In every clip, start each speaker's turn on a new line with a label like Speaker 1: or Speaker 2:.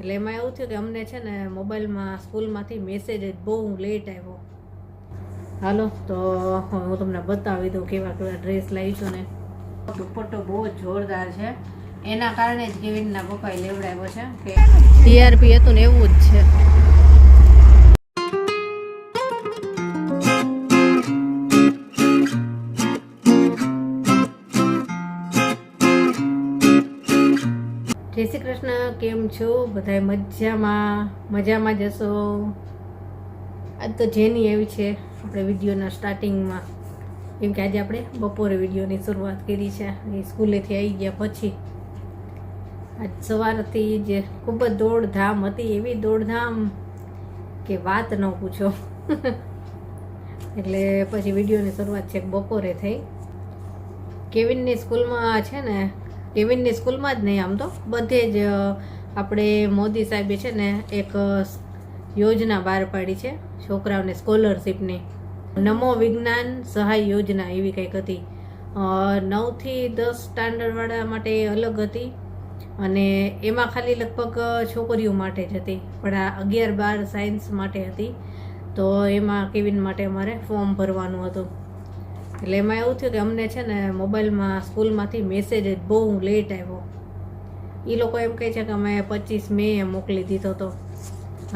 Speaker 1: એટલે એમાં એવું થયું કે અમને છે ને મોબાઈલમાં સ્કૂલમાંથી મેસેજ જ બહુ લેટ આવ્યો. હાલો તો હું તમને બતાવી દઉં કેવા કેવા ડ્રેસ લાવી છું ને. દુપટ્ટો બહુ જ જોરદાર છે, એના કારણે જ કેવિનના પપ્પાએ લેવડાવ્યો છે કે ટીઆરપી હતું ને એવું જ છે. જય શ્રી કૃષ્ણ, કેમ છો બધાય? મજામાં જશો. આજ તો જેની એવી છે આપણે વિડીયોના સ્ટાર્ટિંગમાં, કેમ કે આજે આપણે બપોરે વિડીયોની શરૂઆત કરી છે એ સ્કૂલેથી આવી ગયા પછી. આજ સવારથી જ ખૂબ જ દોડધામ હતી, એવી દોડધામ કે વાત ન પૂછો. એટલે પછી વિડીયોની શરૂઆત છે બપોરે થઈ. કેવિનની સ્કૂલમાં છે ને, કેવિનની સ્કૂલમાં જ નહીં, આમ તો બધે જ આપણે મોદી સાહેબે છે ને એક યોજના બહાર પાડી છે છોકરાઓને સ્કોલરશીપની. નમો વિજ્ઞાન સહાય યોજના એવી કંઈક હતી. 9 થી 10 સ્ટાન્ડર્ડવાળા માટે અલગ હતી અને એમાં ખાલી લગભગ છોકરીઓ માટે જ હતી, પણ આ 11-12 સાયન્સ માટે હતી. તો એમાં કેવિન માટે અમારે ફોર્મ ભરવાનું હતું. એટલે એમાં એવું થયું કે અમને છે ને મોબાઈલમાં સ્કૂલમાંથી મેસેજ જ બહુ લેટ આવ્યો. એ લોકો એમ કહે છે કે અમે 25 મે મોકલી દીધો હતો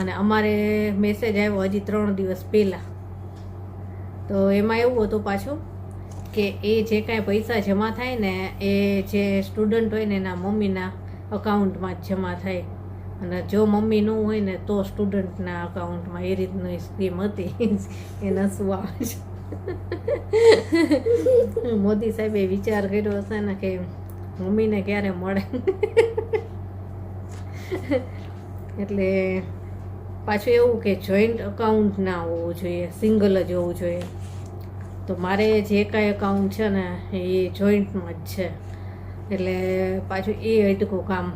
Speaker 1: અને અમારે મેસેજ આવ્યો હજી 3 દિવસ પહેલાં. તો એમાં એવું હતું પાછું કે એ જે કાંઈ પૈસા જમા થાય ને એ જે સ્ટુડન્ટ હોય ને એના મમ્મીના અકાઉન્ટમાં જ જમા થાય, અને જો મમ્મી ન હોય ને તો સ્ટુડન્ટના અકાઉન્ટમાં. એ રીતની સ્કીમ હતી. એના શું આવે છે. મોદી સાહેબે વિચાર કર્યો હશે ને કે મમ્મીને ક્યારે મળે. એટલે પાછું એવું કે જોઈન્ટ અકાઉન્ટ ના હોવું જોઈએ, સિંગલ જ હોવું જોઈએ. તો મારે જે કાંઈ અકાઉન્ટ છે ને એ જોઈન્ટમાં જ છે, એટલે પાછું એ અટકું કામ.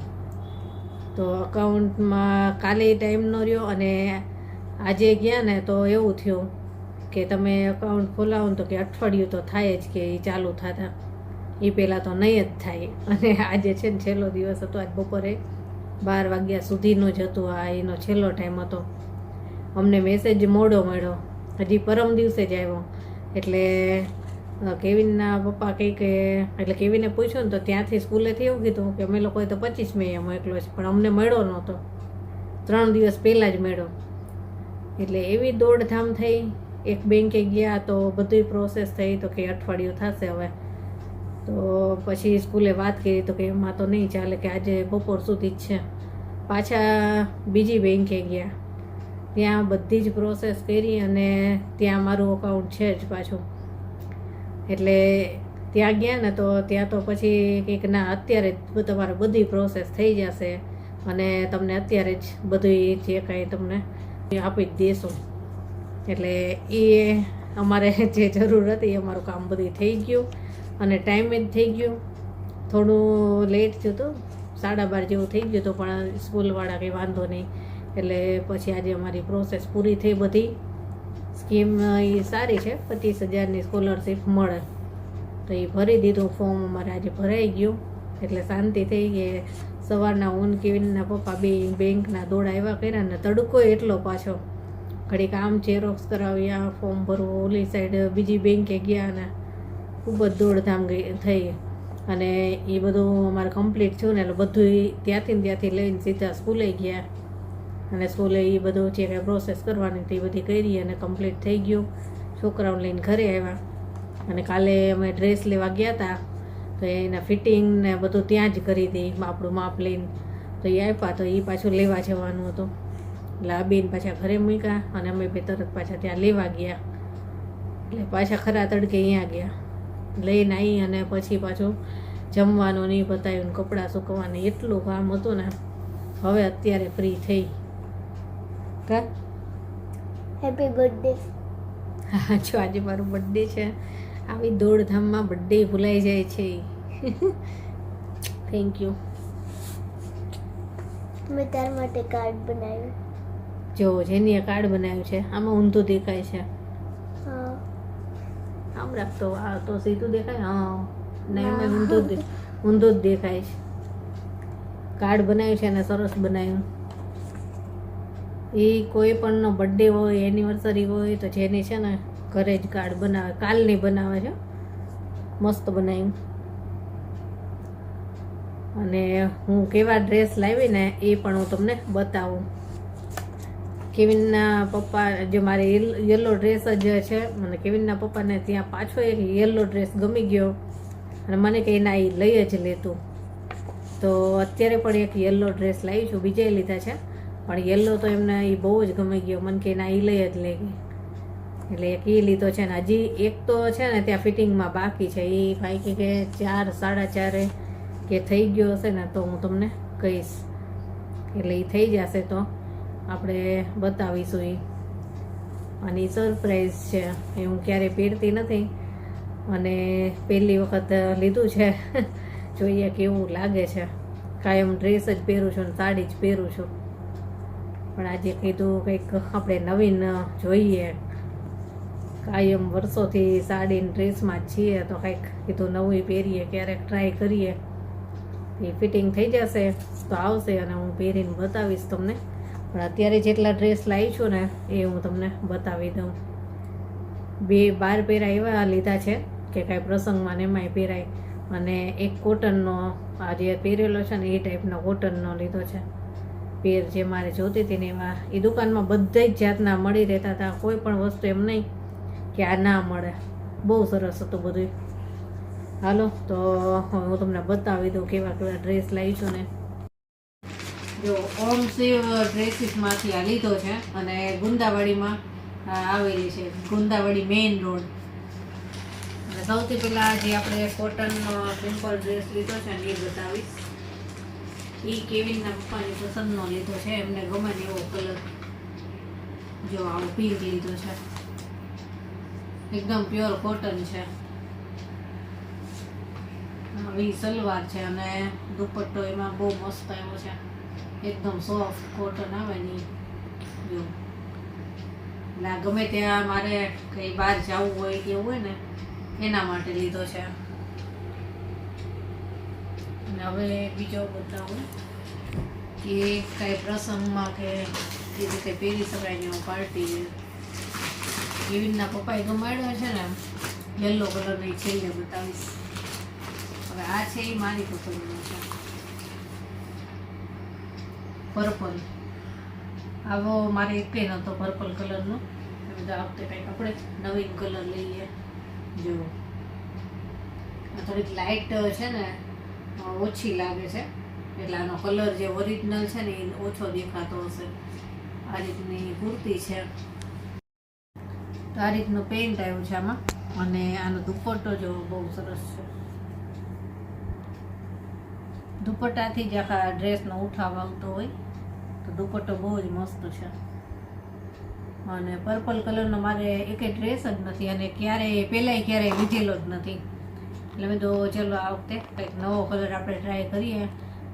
Speaker 1: તો અકાઉન્ટમાં કાલે ટાઈમ ન રહ્યો અને આજે ગયા ને તો એવું થયું કે તમે અકાઉન્ટ ખોલાવો ને તો કે અઠવાડિયું તો થાય જ કે એ ચાલુ થતા, એ પહેલાં તો નહીં જ થાય. અને આજે છે ને છેલ્લો દિવસ હતો, આજ બપોરે 12 વાગ્યા સુધીનો જ હતું, આ એનો છેલ્લો ટાઈમ હતો. અમને મેસેજ મોડો મળ્યો, હજી પરમ દિવસે જ આવ્યો. એટલે કેવિનના પપ્પા કહે કે, એટલે કેવિને પૂછ્યું ને તો ત્યાંથી સ્કૂલેથી એવું કીધું કે અમે લોકોએ તો 25 મે મોકલો છે, પણ અમને મળ્યો નહોતો, 3 દિવસ પહેલાં જ મળ્યો. એટલે એવી દોડધામ થઈ. એક બેંકે ગયા તો બધી પ્રોસેસ થઈ, તો કે અઠવાડિયું થશે હવે. તો પછી સ્કૂલે વાત કરી તો કે એમાં તો નહીં ચાલે, કે આજે બપોર સુધી જ છે. પાછા બીજી બેંકે ગયા, ત્યાં બધી જ પ્રોસેસ કરી અને ત્યાં મારું અકાઉન્ટ છે જ પાછું. એટલે ત્યાં ગયા ને તો ત્યાં તો પછી કંઈક ના અત્યારે જ તમારે બધી પ્રોસેસ થઈ જશે અને તમને અત્યારે જ બધું જે કાંઈ તમને આપી જ દેશું. એટલે એ અમારે જે જરૂર હતી અમારું કામ બધું થઈ ગયું અને ટાઈમે જ થઈ ગયું. થોડું લેટ થયું હતું, 12:30 જેવું થઈ ગયું હતું, પણ સ્કૂલવાળા કંઈ વાંધો નહીં. એટલે પછી આજે અમારી પ્રોસેસ પૂરી થઈ. બધી સ્કીમ એ સારી છે, 25,000ની સ્કોલરશીપ મળે. તો એ ભરી દીધું ફોર્મ, અમારે આજે ભરાઈ ગયું. એટલે શાંતિ થઈ ગઈ. સવારના હું કેવિનના પપ્પા બે બેંકના દોડા એવા કર્યા ને તડકો એટલો પાછો. ઘડીક આમ ઝેરોક્સ કરાવ્યા, ફોર્મ ભરવું, ઓલી સાઈડ બીજી બેંકે ગયા ને ખૂબ જ દોડધામ થઈ. અને એ બધું અમારે કમ્પ્લીટ થયું ને એટલે બધું ત્યાંથી લઈને સીધા સ્કૂલે ગયા અને સ્કૂલે એ બધું જે કાંઈ પ્રોસેસ કરવાની હતી એ બધી કરી અને કમ્પ્લીટ થઈ ગયું. છોકરાઓને લઈને ઘરે આવ્યા અને કાલે અમે ડ્રેસ લેવા ગયા હતા તો એના ફિટિંગ ને બધું ત્યાં જ કરી હતી, આપણું માપ લઈને. તો એ આપ્યા તો એ પાછું લેવા જવાનું હતું. એટલે આ બેન પાછા ઘરે મૂક્યા અને અમે બે તરત પાછા ત્યાં લેવા ગયા. એટલે પાછા ખરા તડકે અહીંયા ગયા, લઈને આવી અને પછી પાછું જમવાનું નહીં બતાવ્યું, કપડાં સૂકવવાનું, એટલું કામ હતું ને. હવે અત્યારે ફ્રી થઈ. કા
Speaker 2: હેપી બર્થડે.
Speaker 1: હા, જો આજે મારો બર્થડે છે. આવી દોડધામમાં બર્થડે ભૂલાઈ જાય છે. Thank you.
Speaker 2: મેં તાર માટે કાર્ડ બનાવ્યું.
Speaker 1: જો જેની કાર્ડ બનાવ્યું છે, આમાં ઊંધું દેખાય છે.
Speaker 2: હા,
Speaker 1: આમ રાખતો, આ તો સીધું દેખાય. હા, ને એમાં ઊંધું જ દેખાય છે. કાર્ડ બનાવ્યું છે અને સરસ બનાવ્યું. એ કોઈ પણનો બર્થડે હોય એનિવર્સરી હોય તો જેની છે ને ઘરે જ કાર્ડ બનાવે, કાલની બનાવે છે, મસ્ત બનાવ્યું. અને હું કેવા ડ્રેસ લાવી ને એ પણ હું તમને બતાવું. કેવિનના પપ્પા જે મારે યલો ડ્રેસ જ છે, મને કેવિનના પપ્પાને ત્યાં પાછો એક યલો ડ્રેસ ગમી ગયો અને મને કે ના એ લઈ જ લેતું. તો અત્યારે પણ એક યલો ડ્રેસ લાવી છું, બીજે લીધા છે પણ યલો તો એમને એ બહુ જ ગમી ગયો, મને કે ના એ લઈ જ લે ગઈ. એટલે એક એ લીધો છે ને હજી એક તો છે ને ત્યાં ફિટિંગમાં બાકી છે. એ ભાઈ કે 4 સાડા 4 કે થઈ ગયો હશે ને તો હું તમને કહીશ. એટલે એ થઈ જશે તો આપણે બતાવીશું. એ અને એ સરપ્રાઈઝ છે, એ હું ક્યારેય પહેરતી નથી અને પહેલી વખત લીધું છે. જોઈએ કેવું લાગે છે. કાયમ ડ્રેસ જ પહેરું છું ને સાડી જ પહેરું છું, પણ આજે કીધું કંઈક આપણે નવીન જોઈએ. કાયમ વર્ષોથી સાડી ડ્રેસમાં જ છીએ તો કંઈક કીધું નવું પહેરીએ, ક્યારેક ટ્રાય કરીએ. એ ફિટિંગ થઈ જશે તો આવશે અને હું પહેરીને બતાવીશ તમને. પણ અત્યારે જેટલા ડ્રેસ લાવી છું ને એ હું તમને બતાવી દઉં. 12 પહેરા એવા લીધા છે કે કાંઈ પ્રસંગમાં ને એમાંય પહેરાય, અને એક કોટનનો આ જે પહેરેલો છે ને એ ટાઈપનો કોટનનો લીધો છે. પેર જે મારે જોતી હતી ને એમાં એ દુકાનમાં બધા જ જાતના મળી રહેતા હતા, કોઈ પણ વસ્તુ એમ નહીં કે આ ના મળે. બહુ સરસ હતું બધું. હાલો તો હું તમને બતાવી દઉં કેવા કેવા ડ્રેસ લાવી છું ને. જો ઓમ શિવ ડ્રેસીસમાંથી આ લીધો છે અને ગુંદાવાડીમાં આવેલી છે, ગુંદાવાડી મેઇન રોડ. અને સૌથી પહેલાં જે આપણે કોટનનો સિમ્પલ ડ્રેસ લીધો છે ને એ બતાવીશ. એ કેવિનના પપ્પાની પસંદનો લીધો છે, એમને ગમે ને એવો કલર. જો આવો પિંક લીધો છે, એકદમ પ્યોર કોટન છે. આવી સલવાર છે અને દુપટ્ટો એમાં બહુ મસ્ત આવ્યો છે, એકદમ સોફ્ટ કોટન આવે ને. જો ના ગમે ત્યાં મારે કંઈ બહાર જવું હોય કે એવું હોય ને એના માટે લીધો છે. અને હવે બીજો બતાવું કે કાંઈ પ્રસંગમાં કે એ રીતે પહેરી શકાય ને એવું પાર્ટી. કેવિનના પપ્પાએ ગમાડ્યો છે ને યલો કલરની છેલ્લે બતાવીશ. હવે આ છે એ મારી પસંદનું છે, પર્પલ. આવો મારે એકે નહોતો પર્પલ કલરનો. આ વખતે કંઈક આપણે નવીન કલર લઈએ. જો થોડીક લાઇટ છે ને ઓછી લાગે છે એટલે આનો કલર જે ઓરિજિનલ છે ને એ ઓછો દેખાતો હશે. આ રીતની કુર્તી છે, તો આ રીતનું પેન્ટ આવ્યું છે આમાં. અને આનો દુપટ્ટો જો બહુ સરસ છે. દુપટ્ટાથી જ આખા ડ્રેસનો ઉઠાવ આવતો હોય, તો દુપટ્ટો બહુ જ મસ્ત છે. અને પર્પલ કલરનો મારે એકે ડ્રેસ જ નથી અને પહેલાંય ક્યારેય લીધેલો જ નથી. એટલે મેં તો ચલો આ વખતે કંઈક નવો કલર આપણે ટ્રાય કરીએ.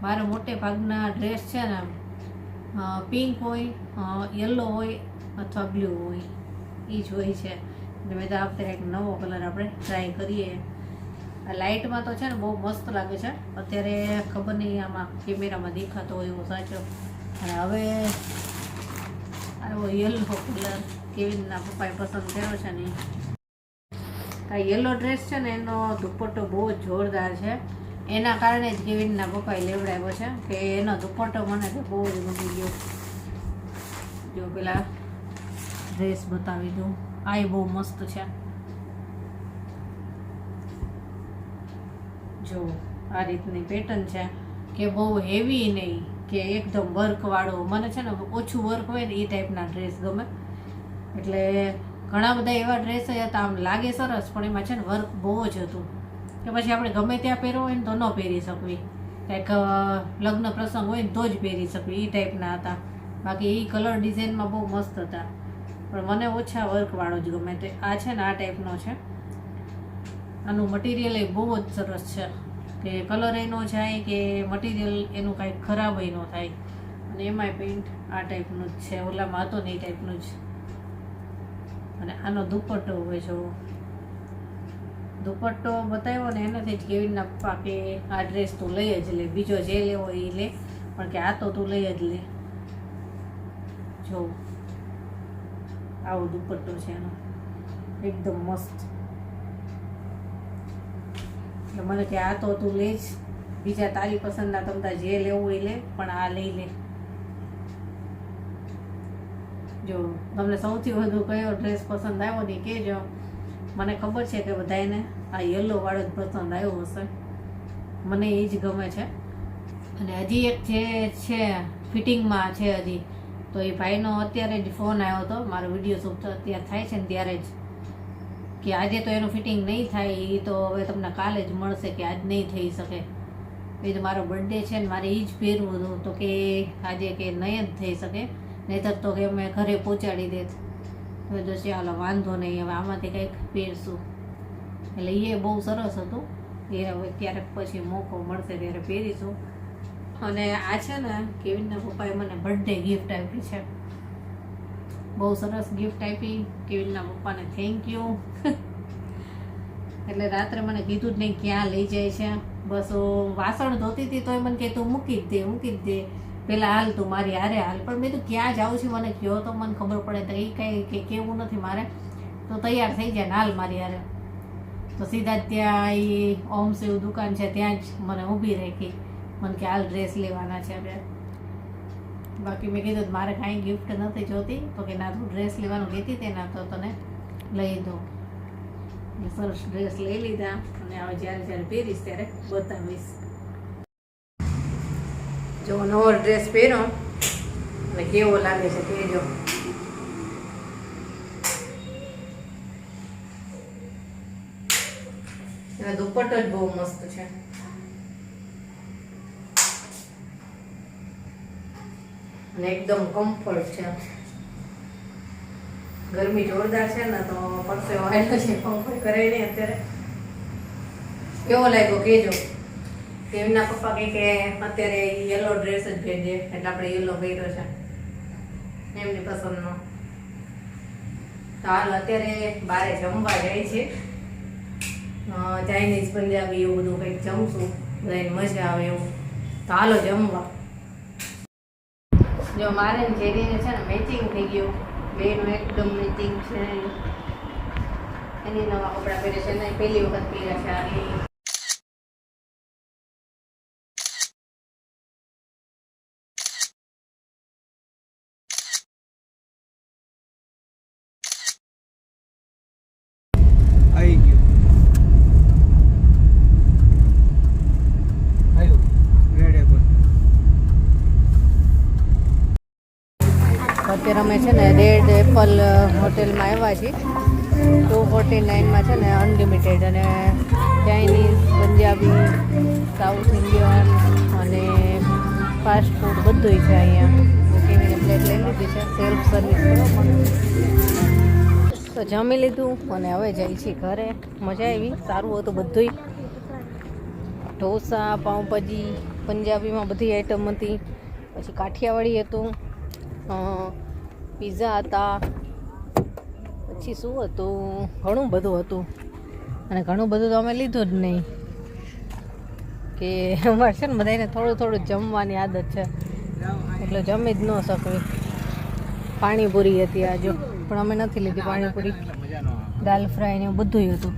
Speaker 1: મારા મોટે ભાગના ડ્રેસ છે ને પિંક હોય, યલો હોય અથવા બ્લુ હોય, એ જ હોય છે. એટલે મેં તો આ વખતે કંઈક નવો કલર આપણે ટ્રાય કરીએ. આ લાઇટમાં તો છે ને બહુ મસ્ત લાગે છે. અત્યારે ખબર નહીં આમાં કેમેરામાં દેખાતો હોય એવો સાચો. અને હવે આવો યલો કલર કેવિનના પપ્પાએ પસંદ કર્યો છે ને. આ યલો ડ્રેસ છે ને એનો દુપટ્ટો બહુ જ જોરદાર છે. એના કારણે જ કેવિનના પપ્પાએ લેવડાવ્યો છે કે એનો દુપટ્ટો મને તો બહુ જ ગમી ગયો. જો પેલા ડ્રેસ બતાવી દઉં. આ બહુ મસ્ત છે. જો આ રીતની પેટર્ન છે કે બહુ હેવી નહીં કે એકદમ વર્કવાળો. મને છે ને ઓછું વર્ક હોય ને એ ટાઈપના ડ્રેસ ગમે. એટલે ઘણા બધા એવા ડ્રેસ હતા આમ લાગે સરસ પણ એમાં છે ને વર્ક બહુ જ હતું કે પછી આપણે ગમે ત્યાં પહેરવો હોય ને તો ન પહેરી શકવી. કંઈક લગ્ન પ્રસંગ હોય ને તો જ પહેરી શકવી, એ ટાઈપના હતા. બાકી એ કલર ડિઝાઇનમાં બહુ મસ્ત હતા પણ મને ઓછા વર્કવાળો જ ગમે. તે આ છે ને આ ટાઈપનો છે. આનું મટીરિયલ એ બહુ જ સરસ છે કે કલર એનો જાય કે મટીરિયલ એનું કાંઈ ખરાબ ન થાય. અને એમાંય પેન્ટ આ ટાઈપનું જ છે, ઓલામાં હતો ને એ ટાઈપનું જ. અને આનો દુપટ્ટો હોય જો દુપટ્ટો બતાવ્યો ને એનાથી જ કેવિનના પપ્પા કે આ ડ્રેસ તું લઈ જ લે, બીજો જે લેવો એ લે પણ કે આ તો તું લઈ જ લે. જો આવો દુપટ્ટો છે એનો, એકદમ મસ્ત. એટલે મને કે આ તો તું લે જ, બીજા તારી પસંદના તમતા જે લેવું એ લે, પણ આ લઈ લે. જો તમને સૌથી વધુ કયો ડ્રેસ પસંદ આવ્યો ને કહેજો. મને ખબર છે કે બધાને આ યલો વાળો જ પસંદ આવ્યો હશે, મને એ જ ગમે છે. અને હજી એક જે છે ફિટિંગમાં છે હજી, તો એ ભાઈનો અત્યારે જ ફોન આવ્યો હતો, મારો વિડીયો શૂટ અત્યારે થાય છે ને ત્યારે જ, કે આજે તો એનું ફિટિંગ નહીં થાય, એ તો હવે તમને કાલે જ મળશે, કે આજ નહીં થઈ શકે. એ તો મારો બર્થડે છે ને મારે એ જ પહેરવું હતું, તો કે આજે કે નહીં જ થઈ શકે, નહીંતર તો કે મેં ઘરે પહોંચાડી દેત. હવે તો ચાલો વાંધો નહીં, હવે આમાંથી કંઈક પહેરશું. એટલે એ બહુ સરસ હતું, એ હવે ક્યારેક પછી મોકો મળશે ત્યારે પહેરીશું. અને આ છે ને કેવિનના પપ્પાએ મને બર્થડે ગિફ્ટ આપી છે, બહુ સરસ ગિફ્ટ આપી. કેવિનના પપ્પાને થેન્ક યુ. એટલે રાત્રે મને કીધું જ નહીં ક્યાં લઈ જાય છે. બસ વાસણ ધોતી હતી તોય મને કહે તું મૂકી જ દે, પેલા હાલ તું મારી હારે હાલ. પણ મેં તો ક્યાં જાઉં છું મને કહો તો મને ખબર પડે, તો એ કાંઈ કેવું નથી મારે, તો તૈયાર થઈ જાય ને હાલ મારી હારે. તો સીધા જ ત્યાં એ ઓમ સેવ દુકાન છે ત્યાં જ મને ઊભી રાખી, મને કે હાલ ડ્રેસ લેવાના છે હવે. બાકી મેં કીધું મારે કાંઈ ગિફ્ટ નથી જોતી, તો કે ના તું ડ્રેસ લેવાનું કહેતી તે ના તો તને લઈ દઉં. સરસ ડ્રેસ લઈ લીધા, અને હવે જ્યારે પહેરીશ ત્યારે બતાવીશ. જો નવો ડ્રેસ પહેરો અને કેવો લાગે છે કહેજો. એનો દુપટ્ટો જ બહુ મસ્ત છે. અને એકદમ કમ્ફર્ટ છે. ગરમી જોરદાર છે ને, તો પરસેવો આવ્યો છે, પંખો કરે નહીં અત્યારે. કેવો લાગ્યો કહેજો. એમના પપ્પા કહે કે અત્યારે યલો ડ્રેસ જ પહેરજે, એટલે આપણે યલો પહેર્યો છે એમની પસંદનો. તો હાલ અત્યારે બારે જમવા જાય છે, ચાઇનીઝ પંજાબી એવું બધું કંઈક જમશું, બધાને મજા આવે એવું. તો હાલો જમવા. જો મારે જેરીને છે ને મેચિંગ થઈ ગયું, બેનું એકદમ મેચિંગ છે. એની નવા કપડાં પહેરે છે ને, પહેલી વખત પહેર્યા છે આની.
Speaker 3: આવી ગયું રેડ એપલ.
Speaker 1: અત્યારે અમે છે ને રેડ એપલ હોટેલમાં આવ્યા છીએ. 249માં છે ને અનલિમિટેડ, અને ચાઇનીઝ, પંજાબી, સાઉથ ઇન્ડિયન અને ફાસ્ટ ફૂડ બધું છે અહીંયા. બુકિંગની પ્લેટ લઈ લીધી છે, સેલ્ફ સર્વિસ બરાબર. તો જમી લીધું અને હવે જઈ છીએ ઘરે. મજા આવી, સારું હતું બધુંય. ઢોસા, પાઉંભાજી, પંજાબીમાં બધી આઈટમ હતી, પછી કાઠિયાવાડી હતું, પીઝા હતા, પછી શું હતું, ઘણું બધું હતું. અને ઘણું બધું તો અમે લીધું જ નહીં, કે અમારે છે ને બધાને થોડું થોડું જમવાની આદત છે, એટલે જમી જ ન શકવી. પાણીપુરી હતી આજે, પણ અમે નથી લીધી પાણીપુરી. દાલ ફ્રાય ને એવું બધું હતું,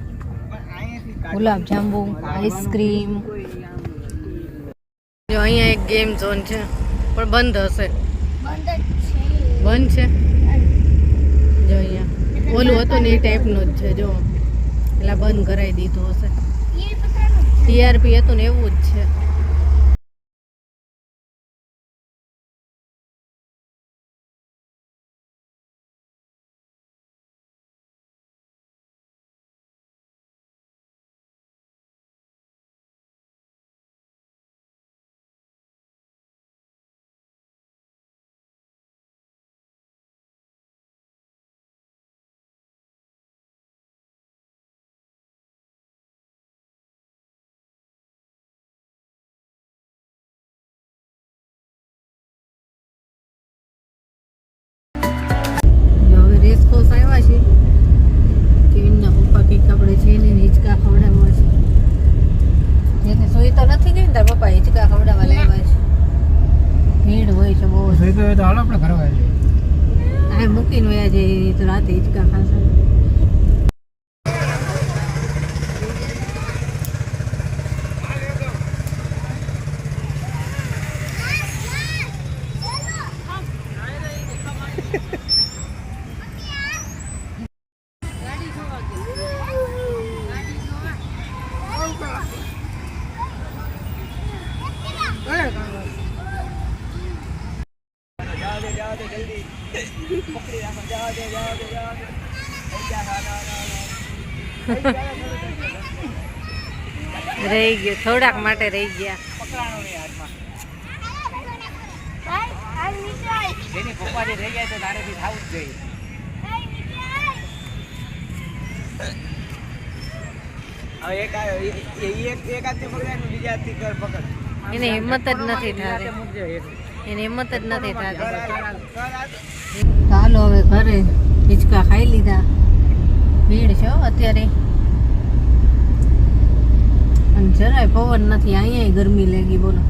Speaker 1: ગુલાબ જાંબુ, આઈસ્ક્રીમ. જો અહીંયા એક ગેમ ઝોન છે, પણ બંધ હશે. બંધ છે. જો અહીંયા ઓલું હતું ને એ ટાઈપનું જ છે, જો એટલે બંધ કરાવી દીધું હશે. ટીઆરપી હતું ને એવું જ છે. રેસકોર્સ આવ્યા છે, કેવિનના પપ્પા કંઈક આપણે જઈને હિંચકા ખવડાવવા છે. જેને સોઈ તો નથી ગઈ ને તાર પપ્પા હિંચકા ખવડાવવા લાવ્યા છે. ભીડ હોય છે બહુ.
Speaker 3: સોઈ તો હાલો આપણે ઘરે આવી.
Speaker 1: આ મૂકીને વયા જઈએ તો રાતે હિંચકા ખાશે. રહી ગયું, થોડાક માટે રહી ગયા.
Speaker 3: જેની પપ્પાજી રહી જાય તો તારેથી થવું જ જોઈએ. હવે એક હાથથી પકડાય ને બીજા હાથથી કર પકડ.
Speaker 1: એની હિંમત જ નથી થતી, એની હિંમત જ નથી થતી. ચાલો હવે ઘરે હિંચકા ખાઈ લીધા. ભીડ છે હો અત્યારે, અને જરાય પવન નથી. અહીંયા ગરમી લાગી. બોલો,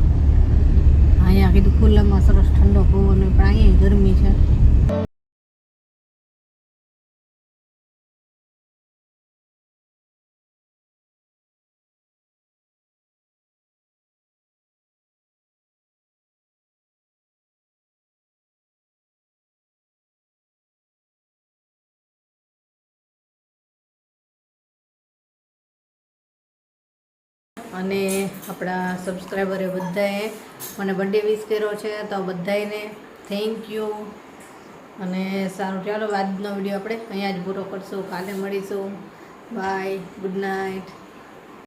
Speaker 1: અહીંયા કીધું ખુલ્લામાં સરસ ઠંડો પવન હોય, પણ અહીંયા ગરમી છે. અને આપણા સબસ્ક્રાઈબરે બધાએ મને બર્થડે વિશ કર્યો છે, તો બધાને થેન્ક યુ. અને સારું, ચાલો આજનો વિડીયો આપણે અહીંયા જ પૂરો કરશું. કાલે મળીશું. Bye, good night.